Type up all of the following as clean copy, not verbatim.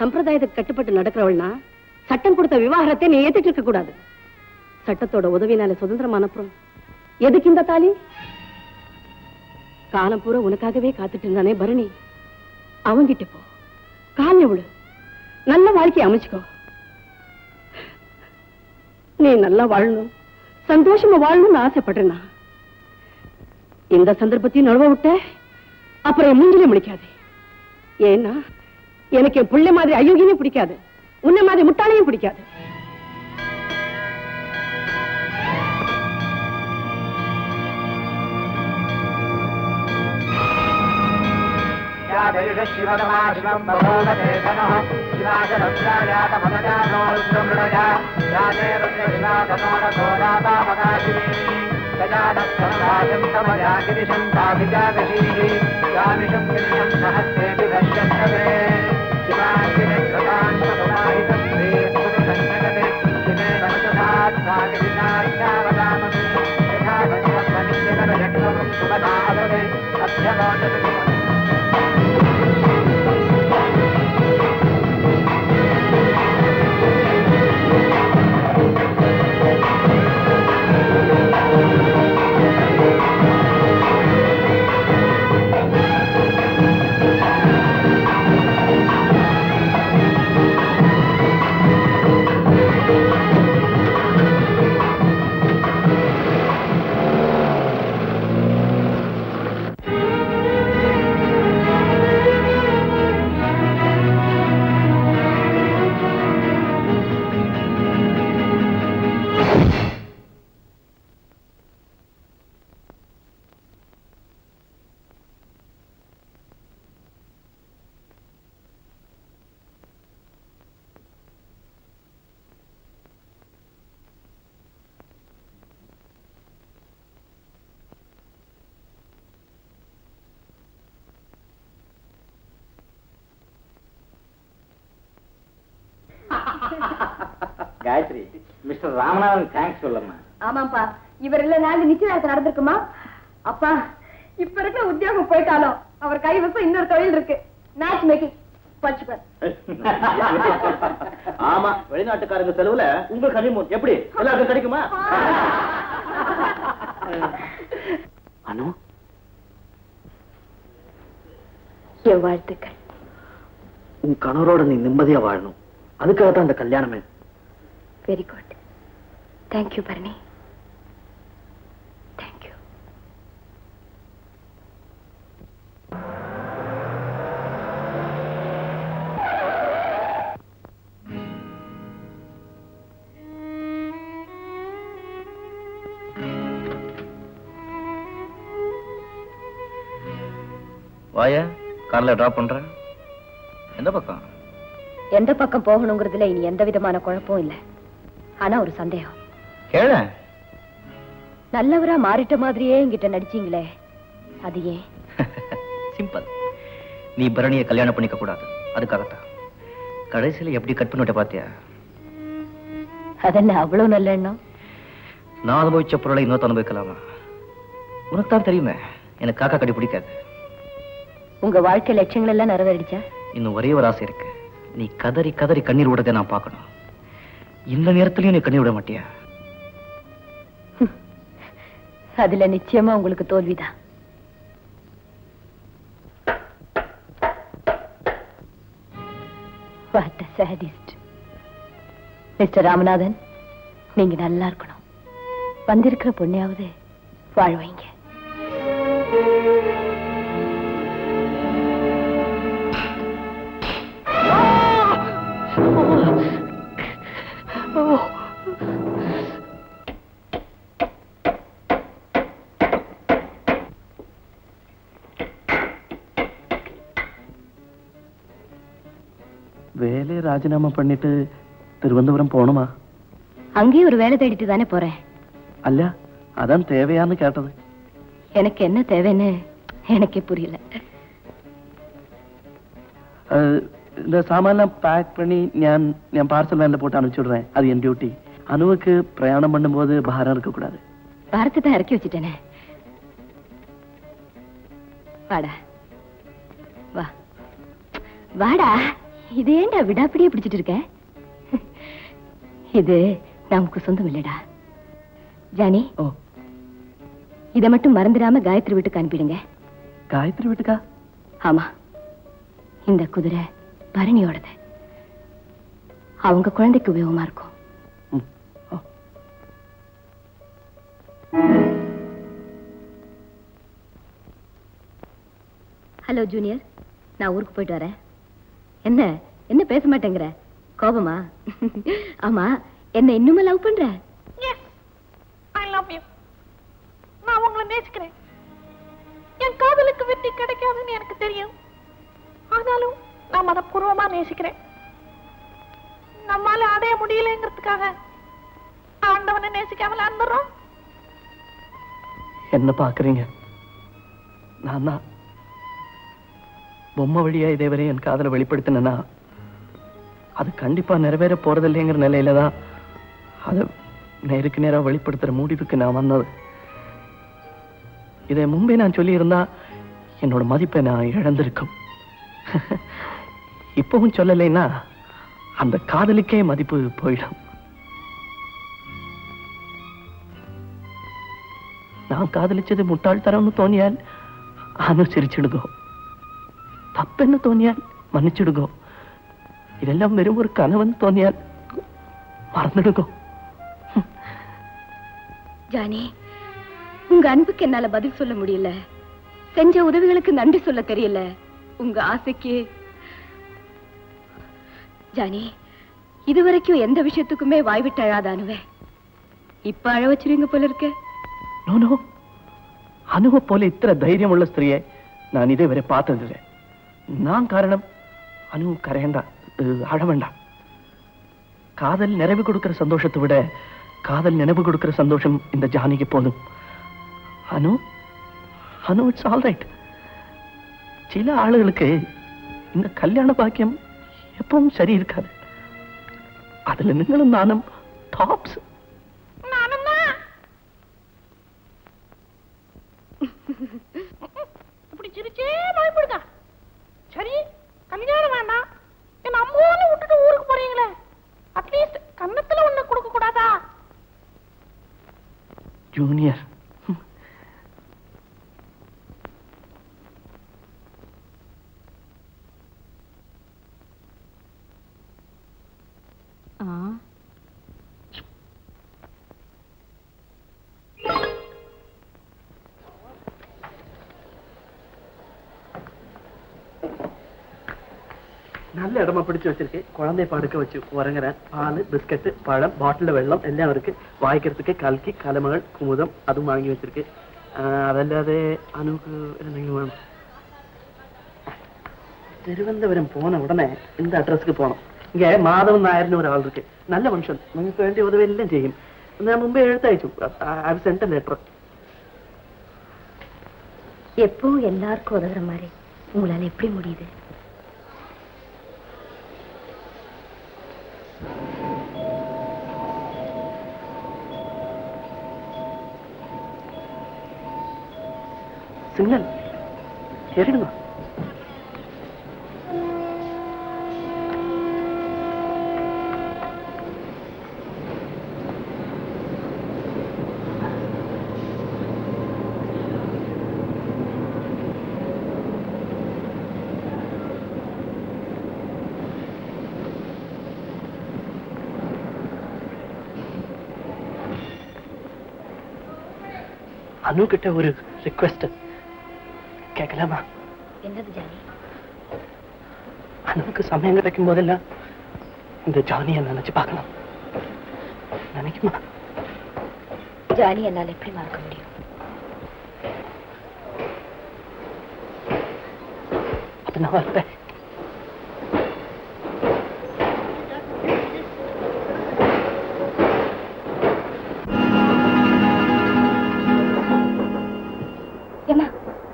சம்பிரதாயத்துக்கு கட்டுப்பட்டு நடக்கிறவள்னா சட்டம் கொடுத்த விவாகரத்தை நீ ஏத்துட்டு இருக்க கூடாது. சட்டத்தோட உதவினால சுதந்திரமான அப்புறம் எதுக்கு இந்த தாலி? காலம் பூரா உனக்காகவே காத்துட்டு இருந்தானே பரணி, அவங்கிட்ட போ, கால விடு, நல்ல வாழ்க்கையை அமைச்சுக்கோ. நீ நல்லா வாழணும், சந்தோஷமா வாழணும்னு ஆசைப்படுறேன்னா இந்த சந்தர்ப்பத்தையும் நழுவ விட்ட அப்புறம் என் மூஞ்சிலே முடிக்காது. ஏன்னா எனக்கு என் பிள்ளை மாதிரி அயோக்கியமே பிடிக்காது, உன்ன மாதிரி முட்டாளையும் பிடிக்காது. காயத்ரி, மிஸ்டர் ராமநாதன் தேங்க்ஸ் சொல்லம்மா. ஆமாப்பா, இவர் இல்லைனாலும் நிச்சயதார்த்தம் நடந்திருக்குமா? அப்பா, இப்ப இருக்கிற உத்தியோகம் போயிட்டாலும் அவர் கைவசம் இன்னொரு தொழில் இருக்கு, மேட்ச் மேக்கிங். ஆமா, வெளிநாட்டுக்காரங்க செலவுல உங்களுக்கு ஹனிமூன் எப்படி எல்லாருக்கும் கிடைக்குமா? அனு, என் வாழ்த்துக்கள். உன் கணவரோட நீ நிம்மதியா வாழணும், அதுக்காக தான் இந்த கல்யாணமே. Very good, thank you Bharani, thank you. வாயா, கார்ல டிராப் பண்றேன். எந்த பக்கம்? எந்த பக்கம் போகணுங்கிறதுல இனி எந்த விதமான குழப்பம் இல்லை. ஆனா ஒரு சந்தேகம். கேள. நல்லவரா மாறிட்ட மாதிரியே என்கிட்ட நடிச்சீங்களே, அது ஏன்? சிம்பிள். நீ பரணியை கல்யாணம் பண்ணிக்க கூடாது, அதுக்காகத்தான். கடைசியில எப்படி கட் பண்ணிட்ட பாத்தியா? அதென்ன அவ்வளவு நல்ல எண்ணம்? நான் அனுபவிச்ச பொருளை இன்னொரு அனுபவிக்கலாமா? உனக்கு தான் தெரியுமே, எனக்கு காக்கா கடி பிடிக்காது. உங்க வாழ்க்கை லட்சியங்கள் எல்லாம் நிறைவேறிடுச்சா? இன்னும் ஒரே ஒரு ஆசை இருக்கு. நீ கதறி கதறி கண்ணீர் விடுறதை நான் பார்க்கணும். இந்த நேரத்திலயும் நீ கண்ணீர் விட மாட்டியா? அதுல நிச்சயமா உங்களுக்கு தோல்விதான். What a sadist. Mister Ramanathan, நீங்க நல்லா இருக்கணும். வந்திருக்கிற பொண்ணையாவது வாழ வைங்க. வேலையை ராஜினாமா பண்ணிட்டு திருவனந்தபுரம் போகணுமா? அங்கேயும் ஒரு வேலை தேடிட்டு தானே போறேன். அல்ல, அதான் தேவையான்னு கேட்டது. எனக்கு என்ன தேவைன்னு எனக்கே புரியல. இந்த சாமான்லாம் பேக் பண்ணி நான் பார்சல் வேன்ல போட்டு அனுப்பிச்சுடுறேன். அது என் டியூட்டி. அனுவுக்கு பிரயாணம் பண்ணும்போது பாரம் இருக்க கூடாது. பாரத்தை தான் இறக்கி வச்சுட்டேனே. வாடா, வா வாடா. இது ஏன்டா விடாப்பிடியே பிடிச்சிட்டு இருக்க? இது நமக்கு சொந்தம் இல்லடா. ஜானி, இதை மட்டும் மறந்துடாம காயத்ரி வீட்டுக்கு அனுப்பிடுங்க. காயத்ரி வீட்டுக்கா? ஆமா, இந்த குதிரை பரணியோடது. அவங்க குழந்தைக்கு உபயோகமா இருக்கும். ஹலோ ஜூனியர், நான் ஊருக்கு போயிட்டு வரேன். என்ன என்ன பேச மாட்டேங்கிற? கோபமா? ஆமா, என்ன இன்னுமே லவ் பண்ற? I love you. நான் உங்களை நேசிக்கிறேன். என் காதலுக்கு வெற்றி கிடைக்காதுன்னு எனக்கு தெரியும். ஆனாலும் நான் மனப்பூர்வமா நேசிக்கிறேன். நம்மால அடைய முடியலங்கிறதுக்காக ஆண்டவனை நேசிக்காமல அந்துறோம். என்ன பாக்குறீங்க? நான் தான் பொம்மை வழியா இதேவரை என் காதலை வெளிப்படுத்தினா அது கண்டிப்பா நிறைவேற போறதில்லைங்கிற நிலையில தான் அதை நேருக்கு நேரா வெளிப்படுத்துற முடிவுக்கு நான் வந்தது. இதை முன்பே நான் சொல்லி இருந்தா என்னோட மதிப்பை நான் இழந்திருக்கும். இப்பவும் சொல்லலைன்னா அந்த காதலுக்கே மதிப்பு போயிடும். நான் காதலிச்சது முட்டாள்தரம்னு தோணியால் அனுசரிச்சிடுங்கோ, தப்புன்னு தோணியால் மன்னிச்சிடுங்கோ, இதெல்லாம் வெறும் ஒரு கனவன் தோணியால் மறந்துடுங்கோ. ஜானி, உங்க அன்புக்கு என்னால பதில் சொல்ல முடியல. செஞ்ச உதவிகளுக்கு நன்றி சொல்ல தெரியல. உங்க ஆசைக்கு ஜானி, இதுவரைக்கும் எந்த விஷயத்துக்குமே வாய்விட்டு அழாதானுவே இப்ப அழ வச்சிருவீங்க போல இருக்க. நோ, அனுவ போல இத்தனை தைரியம் உள்ள ஸ்திரியை நான் இதேவரை பார்த்ததில்லை. நான் காரணம். அனு கரையண்டா, அழ வேண்டாம். காதல் நிறைவு கொடுக்கிற சந்தோஷத்தை விட காதல் நினைவு கொடுக்கிற சந்தோஷம் இந்த ஜானிக்கு போதும். அனு அனு இட்ஸ் ஆல் ரைட். சில ஆளுகளுக்கு இந்த கல்யாண பாக்கியம் எப்பவும் சரி இருக்காது. அதுல நீங்களும் நானும் டாப்ஸ். இப்படி சிரிச்சே பயப்படுங்க. சரி, கல்யாணம் வேண்டாம், என் அம்மாவோட விட்டுட்டு ஊருக்கு போறீங்களே, அட்லீஸ்ட் கன்னத்துல ஒண்ணு கொடுக்க கூடாதா? ஜூனியர், நல்ல இடமா பிடிச்சு வச்சிருக்கு. குழந்தை படுக்க வச்சு உறங்குறேன். பால், பிஸ்கட், பழம், பாட்டில் வெள்ளம் எல்லாம் இருக்கு. வாய்க்கிறதுக்கு கல்கி, கலமகள், குமுதம் அதுவும் வாங்கி வச்சிருக்கு. அதல்லாத அனுக்கு என்னங்க வேணும்? திருவனந்தபுரம் போன உடனே இந்த அட்ரஸ்க்கு போனோம். இங்க மாதவன் நாயர்னு ஒரு ஆள் இருக்கு. நல்ல மனுஷன், നിങ്ങൾക്ക് വേണ്ടി உதவி எல்லாம் ചെയ്യും. ഞാൻ മുമ്പേ എഴുത്തയച്ചു. I sent a letter. எப்போ எல்லாருக்கும் உதவுற மாதிரி உங்களால எப்படி முடியுது? சிக்னல் ஏறிடுமா? அனு கிட்ட ஒரு ரிக்வெஸ்ட் கேட்கலாமா? என்னது ஜானி? அனுவுக்கு சமயம் கிடைக்கும் போதெல்லாம் இந்த ஜானியை நினைச்சு பார்க்கணும். நினைக்குமா? ஜானி என்னால் எப்படி மறக்க முடியும்? அப்ப நான் வரேன்.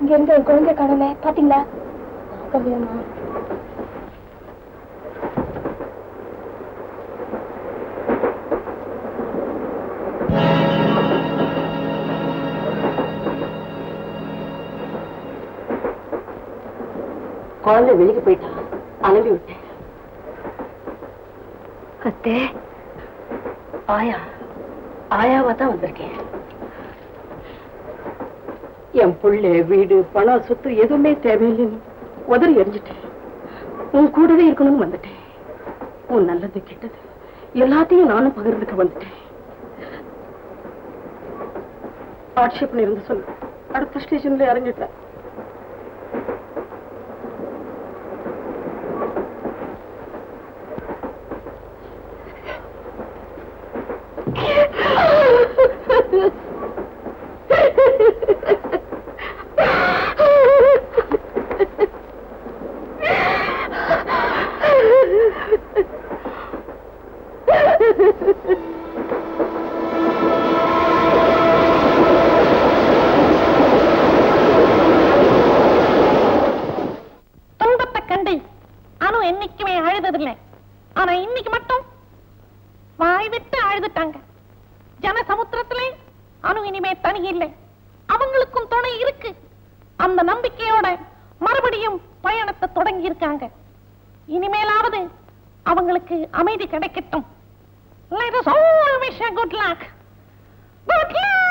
இங்க இருந்து ஒரு குழந்தை காணல, பாத்தீங்களா? கல்யாணமா? குழந்தை வெளியே போயிட்டா, அனுப்பி விட்டேன். அத்தே, ஆயாவா தான் வந்திருக்கேன். என் புள்ளை, வீடு, பணம், சொத்து எதுவுமே தேவையில்லைன்னு உதறி எரிஞ்சிட்டேன். உன் கூடவே இருக்கணும்னு வந்துட்டேன். உன் நல்லது கெட்டது எல்லாத்தையும் நானும் பகிர்ந்துக்க வந்துட்டேன். ஆட்சேபனை இருந்து சொல்லு, அடுத்த ஸ்டேஷன்ல இறங்கிட்டேன். துன்பத்தை கண்டு அனு என்னைக்குமே அழுததில்லை. ஆனா இன்னைக்கு மட்டும் வாய் விட்டு அழுதுட்டாங்க. ஜனசமுத்திரத்திலே அனு இனிமே தனி இல்லை, அவங்களுக்கும் துணை இருக்கு. அந்த நம்பிக்கையோட மறுபடியும் பயணத்தை தொடங்கி இருக்காங்க. இனிமேலாவது அவங்களுக்கு அமைதி கிடைக்கட்டும். Let us all wish a good luck. Good luck!